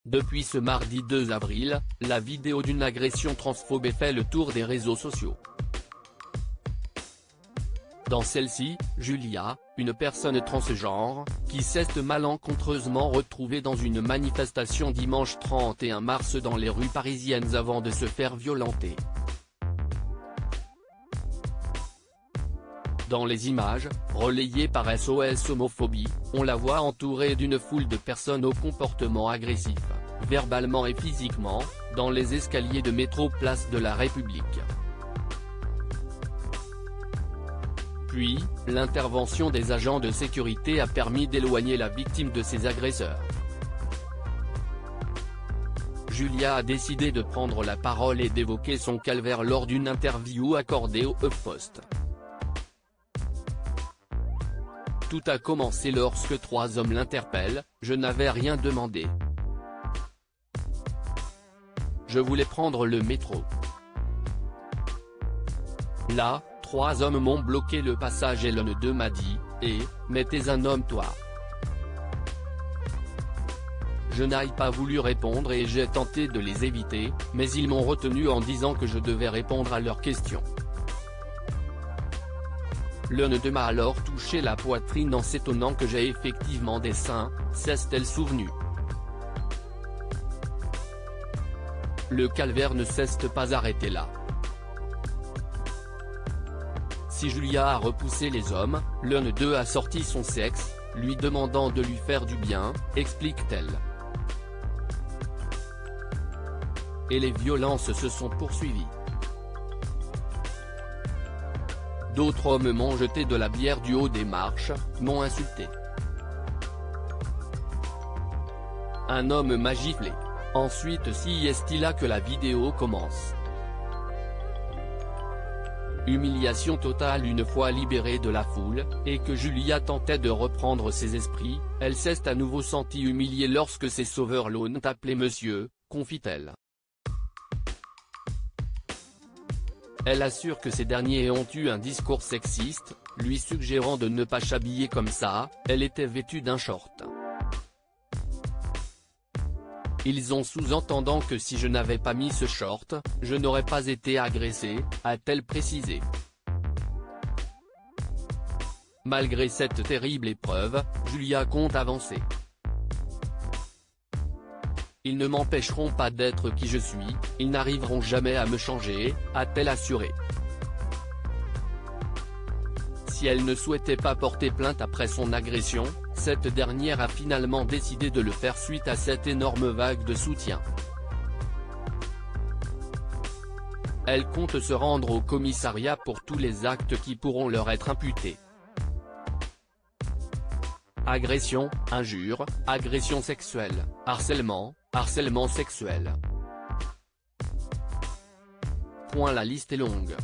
Depuis ce mardi 2 avril, la vidéo d'une agression transphobe fait le tour des réseaux sociaux. Dans celle-ci, Julia, une personne transgenre, qui s'est malencontreusement retrouvée dans une manifestation dimanche 31 mars dans les rues parisiennes avant de se faire violenter. Dans les images, relayées par SOS Homophobie, on la voit entourée d'une foule de personnes au comportement agressif, verbalement et physiquement, dans les escaliers de métro Place de la République. Puis, l'intervention des agents de sécurité a permis d'éloigner la victime de ses agresseurs. Julia a décidé de prendre la parole et d'évoquer son calvaire lors d'une interview accordée au HuffPost. Tout a commencé lorsque 3 hommes l'interpellent, je n'avais rien demandé. Je voulais prendre le métro. Là, 3 hommes m'ont bloqué le passage et l'un d'eux m'a dit « Eh, mais t'es un homme toi ». Je n'ai pas voulu répondre et j'ai tenté de les éviter, mais ils m'ont retenu en disant que je devais répondre à leurs questions. L'un d'eux m'a alors touché la poitrine en s'étonnant que j'ai effectivement des seins, s'est-elle souvenue. Le calvaire ne s'est pas arrêté là. Si Julia a repoussé les hommes, l'un d'eux a sorti son sexe, lui demandant de lui faire du bien, explique-t-elle. Et les violences se sont poursuivies. D'autres hommes m'ont jeté de la bière du haut des marches, m'ont insulté. Un homme m'a giflé. Ensuite si est-il là que la vidéo commence. Humiliation totale une fois libérée de la foule, et que Julia tentait de reprendre ses esprits, elle s'est à nouveau sentie humiliée lorsque ses sauveurs l'ont appelée monsieur, confie-t-elle. Elle assure que ces derniers ont eu un discours sexiste, lui suggérant de ne pas s'habiller comme ça, elle était vêtue d'un short. Ils ont sous-entendant que si je n'avais pas mis ce short, je n'aurais pas été agressée, a-t-elle précisé. Malgré cette terrible épreuve, Julia compte avancer. Ils ne m'empêcheront pas d'être qui je suis, ils n'arriveront jamais à me changer, a-t-elle assuré. Si elle ne souhaitait pas porter plainte après son agression, cette dernière a finalement décidé de le faire suite à cette énorme vague de soutien. Elle compte se rendre au commissariat pour tous les actes qui pourront leur être imputés. Agression, injure, agression sexuelle, harcèlement, harcèlement sexuel. La liste est longue.